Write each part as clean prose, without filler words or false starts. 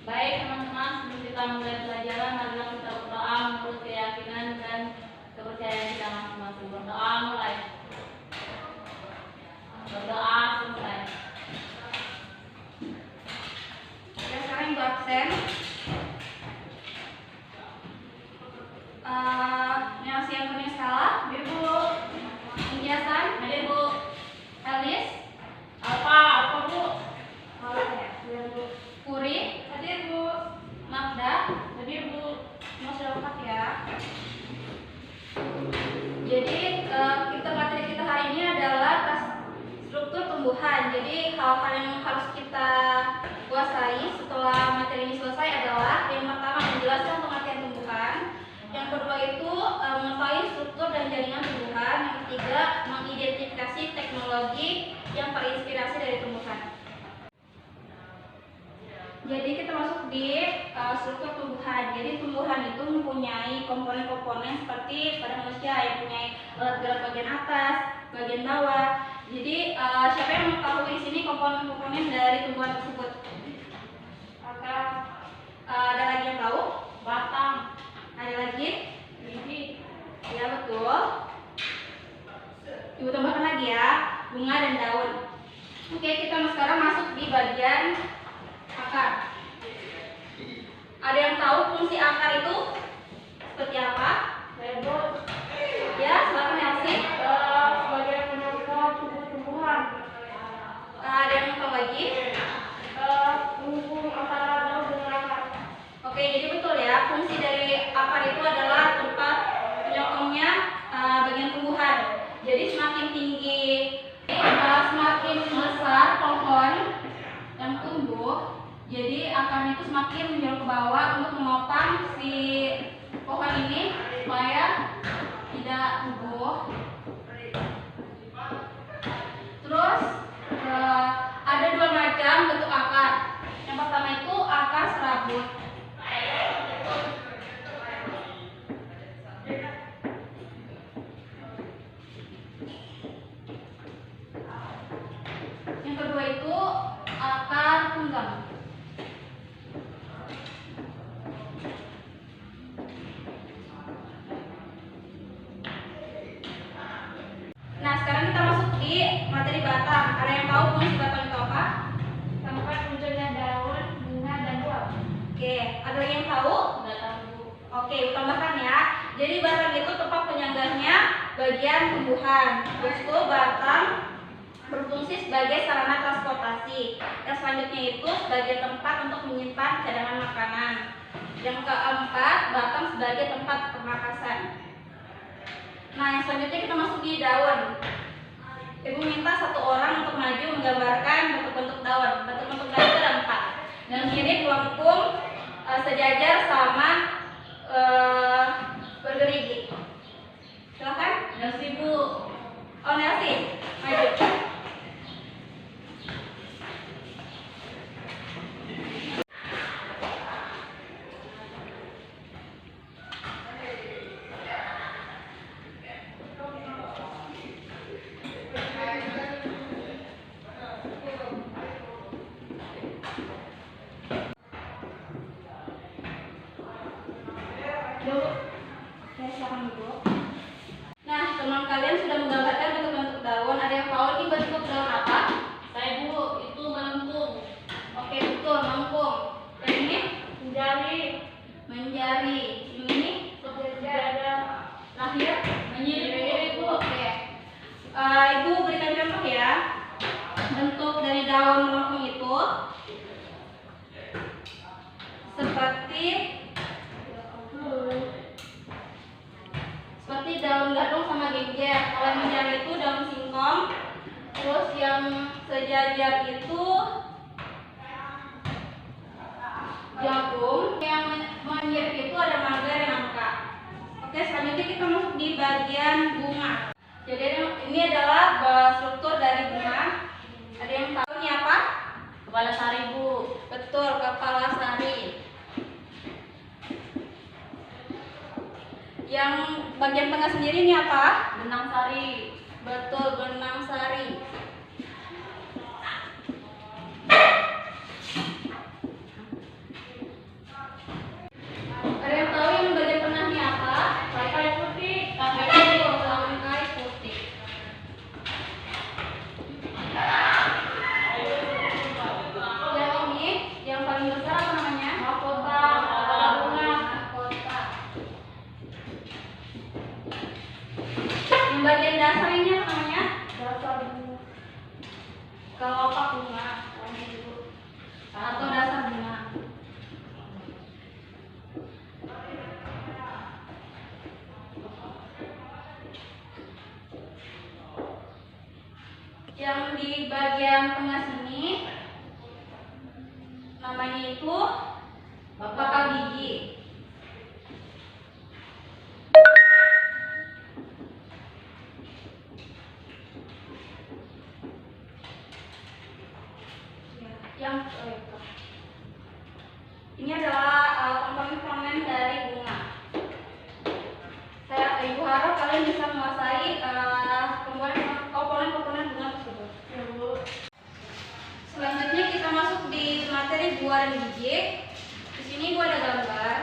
Baik teman-teman, sebelum kita mulai pelajaran, marilah kita berdoa menurut keyakinan dan kepercayaan kita masing-masing. Berdoa mulai. Berdoa selesai. Oke, sekarang ibu absen. Nelsi Antonia Skala, Ibu Injasan, Ibu Elis, Apa Bu? Ibu Puri, hadir Bu Magda, hadir Bu. Semua sudah lengkap ya. Jadi materi kita hari ini adalah struktur tumbuhan. Jadi hal-hal yang harus kita kuasai setelah materi ini selesai adalah yang pertama menjelaskan pengertian tumbuhan, yang kedua itu mengetahui struktur dan jaringan tumbuhan, yang ketiga mengidentifikasi teknologi yang terinspirasi dari tumbuhan. Jadi kita masuk di struktur tumbuhan. Jadi tumbuhan itu mempunyai komponen-komponen seperti pada manusia yang punya alat gerak bagian atas, bagian bawah. Jadi siapa yang mengetahui di sini komponen-komponen dari tumbuhan tersebut? Ada lagi yang tahu? Batang. Ada lagi? Bibit. Ya betul. Ibu tambahkan lagi ya, bunga dan daun. Oke, kita sekarang masuk di bagian akar. Ada yang tahu fungsi akar itu seperti apa? Saya Bu. Ya, silakan Elsi. Sebagai penyangga tumbuh-tumbuhan. Ada yang tahu lagi? Penghubung antara daun dengan akar. Oke, jadi betul ya, fungsi dari akar itu adalah tempat menyokongnya bagian tumbuhan. Jadi semakin tinggi, semakin besar pohon yang tumbuh, jadi akarnya itu semakin menjauh ke bawah untuk menopang si pohon ini supaya tidak rubuh. Terus ada dua macam bentuk akar. Yang pertama itu akar serabut. Yang kedua itu akar tunggang. Nah, sekarang kita masuk di materi batang. Ada yang tahu fungsi batang itu apa? Tempat munculnya daun, bunga, dan buah. Oke, ada yang tahu? Sudah tahu Bu. Oke, tambahkan ya. Jadi batang itu tempat penyanggahnya bagian tumbuhan. Terus itu batang berfungsi sebagai sarana transportasi. Yang selanjutnya itu sebagai tempat untuk menyimpan cadangan makanan. Yang keempat, batang sebagai tempat pernapasan. Nah, yang selanjutnya kita masuk di daun. Ibu minta satu orang untuk maju menggambarkan bentuk-bentuk daun. Bentuk-bentuk daun itu ada 4. Dan mirip melengkung, sejajar sama bergerigi. Silakan. Nelsi Bu. Oh, Nelsi, maju. Ya, silakan Ibu. Nah, teman kalian sudah menggambarkan bentuk-bentuk daun. Ada yang tahu ini bentuk daun apa? Saya Bu, itu melengkung. Oke, betul, melengkung. Dan ini Menjadi. menjari. Ini Sejajar. lahir Menyirip Bu. Oke. Ibu berikan contoh ya. Bentuk dari daun melengkung itu seperti daun gadung sama genjer. Kalau yang menjari itu daun singkong. Terus yang sejajar itu jagung. Yang menyirip itu ada mangga dan nangka. Oke, selanjutnya kita masuk di bagian bunga. Jadi ini adalah struktur dari bunga. Ada yang tahu ini apa? Kepala sari Bu. Betul, kepala sari. Yang bagian tengah sendiri ini apa? Benang sari. Betul, benang sari. atau dasar bunga. Yang di bagian tengah sini namanya itu bakal biji. Ini adalah komponen-komponen dari bunga. Ibu harap kalian bisa menguasai komponen-komponen bunga tersebut. Selanjutnya kita masuk di materi buah dan biji. Di sini gua ada gambar.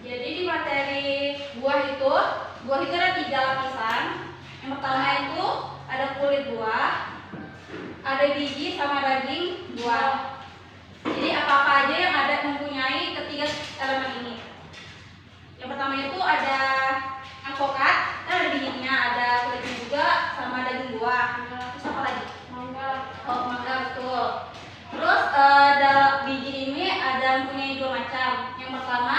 Jadi di materi buah itu ada 3 lapisan. Yang pertama itu ada kulit buah, ada biji sama daging buah. Jadi apa-apa aja yang ada mempunyai ketiga elemen ini. Yang pertama itu ada alpukat, ada bijinya, ada kulitnya juga, sama daging buah. Terus apa lagi? Mangga. Oh, mangga, betul. Terus biji ini ada mempunyai 2 macam. Yang pertama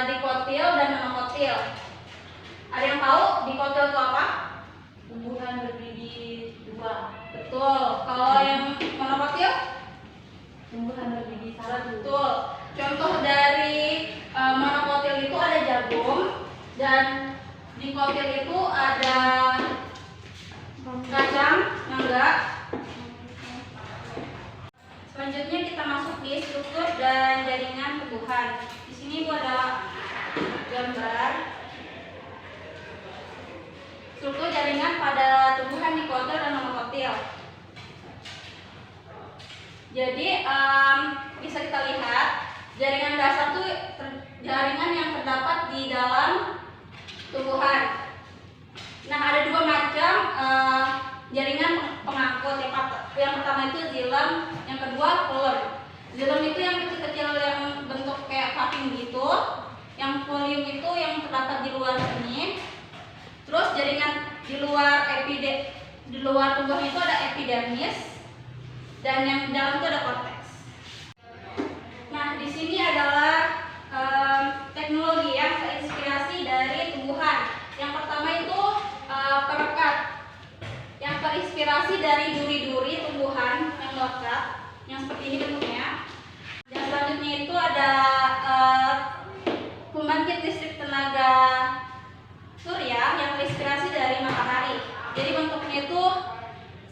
dikotil dan monokotil. Ada yang tahu dikotil itu apa? Tumbuhan berbiji 2. Betul. Kalau yang monokotil? Tumbuhan berbiji 1. Betul. Contoh dari monokotil itu ada jagung, dan dikotil itu ada kacang, mangga. Selanjutnya kita masuk di struktur dan jaringan tumbuhan. Di sini gua ada gambar struktur jaringan pada tumbuhan dikotil dan monokotil. Jadi bisa kita lihat jaringan dasar itu jaringan yang terdapat di dalam tumbuhan. Nah, ada 2 macam jaringan pengangkut. Yang pertama itu xilem, yang kedua phloem. Xilem itu yang kecil-kecil yang bentuk kayak paving gitu. Yang phloem itu yang terdapat di luar sini. Terus jaringan di luar tumbuhan itu ada epidermis, dan yang di dalam itu ada korteks. Nah, di sini adalah teknologi yang terinspirasi dari tumbuhan. Yang pertama itu perekat, yang terinspirasi dari duri-duri tumbuhan yang melekat, yang seperti ini bentuknya. Dan selanjutnya itu ada pembangkit listrik tenaga surya yang terinspirasi dari matahari. Jadi bentuknya itu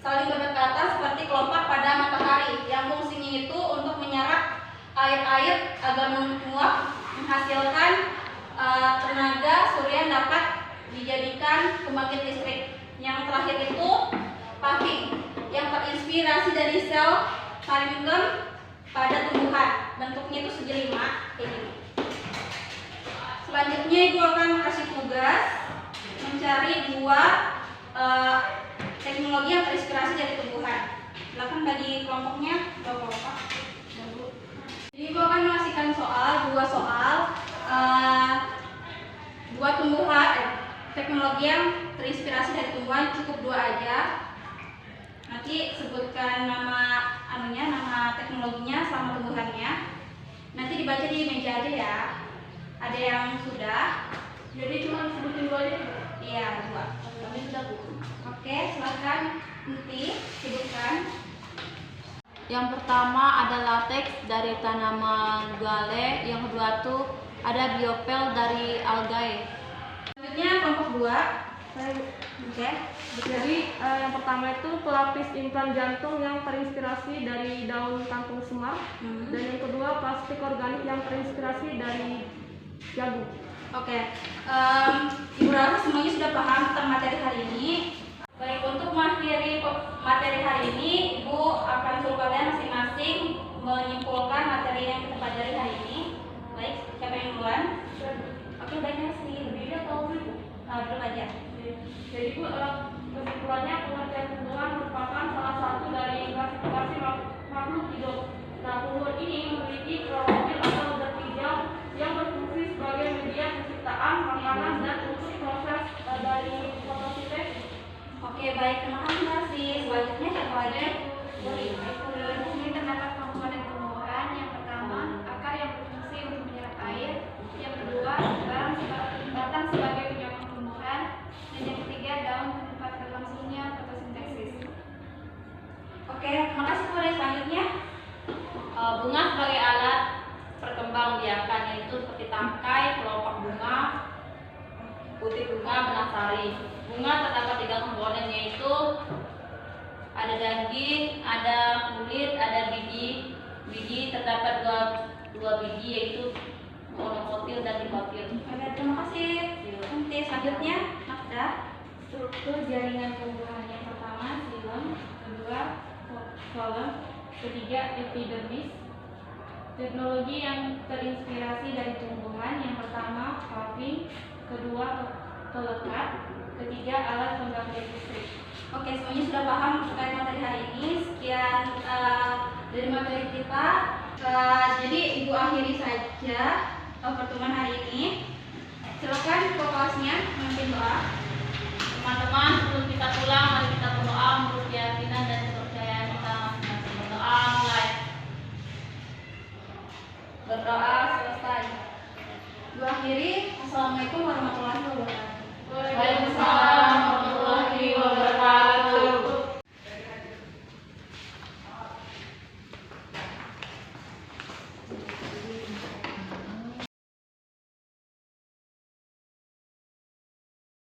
saling berdekatan seperti kelopak pada matahari, yang fungsinya itu untuk menyerap air agar menguap menghasilkan tenaga surya yang dapat dijadikan pembangkit listrik. Yang terakhir itu paving yang terinspirasi dari sel parenchyma pada tumbuhan. Bentuknya itu segi 5 kayak gini. Selanjutnya ibu akan kasih tugas mencari 2 teknologi yang terinspirasi dari tumbuhan. Silakan bagi kelompoknya 2 kelompok. Jadi ibu akan mengasihkan dua soal tumbuhan, teknologi yang terinspirasi dari tumbuhan, cukup 2 aja. Nanti sebutkan nama teknologinya sama tumbuhannya. Nanti dibaca di meja aja ya. Ada yang sudah? Jadi cuma sebutin 2 aja. Iya, 2. Kami sudah, Bu. Oke, silakan nanti sebutkan. Yang pertama ada latex dari tanaman gale, yang kedua tuh ada biopel dari algae. Selanjutnya kelompok 2. Oke. Jadi yang pertama itu pelapis implan jantung yang terinspirasi dari daun kangkung semar, dan yang kedua plastik organik yang terinspirasi dari jagung. Oke. Ibu rasa semuanya sudah paham tentang materi hari ini. Baik, untuk mengakhiri materi hari ini, Ibu akan suruh kalian masing-masing menyimpulkan materi yang kita pelajari hari ini. Baik, siapa yang duluan? Oke, baiknya sih. Beda atau Bu? Belum aja. Jadi Bu, kesimpulannya pengertian tumbuhan merupakan salah satu dari klasifikasi makhluk hidup. Nah, tumbuhan ini memiliki klorofil atau zat hijau yang berfungsi sebagai media penciptaan makanan dan untuk proses dari fotosintesis. Oke, baik. Terima kasih. lagi? Ini terdapat komponen tumbuhan. Yang pertama, akar yang berfungsi untuk menyerap air. Yang kedua, batang sebagai penyokong tumbuhan. Dan yang ketiga, daun tempat berlangsungnya fotosintesis. Oke, makasih kemudian selanjutnya. Bunga sebagai alat perkembangbiakan yaitu seperti tangkai, kelopak bunga, putih bunga, benang sari. Bunga terdapat 3 komponen yaitu ada daging, ada kulit, ada biji. Biji terdapat dua biji yaitu monokotil dan dikotil. Oke, terima kasih. Nanti selanjutnya, Nafda. Struktur jaringan tumbuhan yang pertama xilem, kedua phloem, ketiga epidermis. Teknologi yang terinspirasi dari tumbuhan yang pertama paving, kedua telekat, ketiga alat pembangkit listrik. Oke, semuanya sudah paham terkait materi hari ini. Sekian dari materi kita. Jadi Ibu akhiri saja pertemuan hari ini. Silakan kelasnya memimpin doa. Teman-teman, sebelum kita pulang, mari kita berdoa menurut keyakinan dan kepercayaan kita masing-masing. Berdoa mulai. Berdoa selesai. Ibu akhiri. Assalamualaikum warahmatullahi wabarakatuh.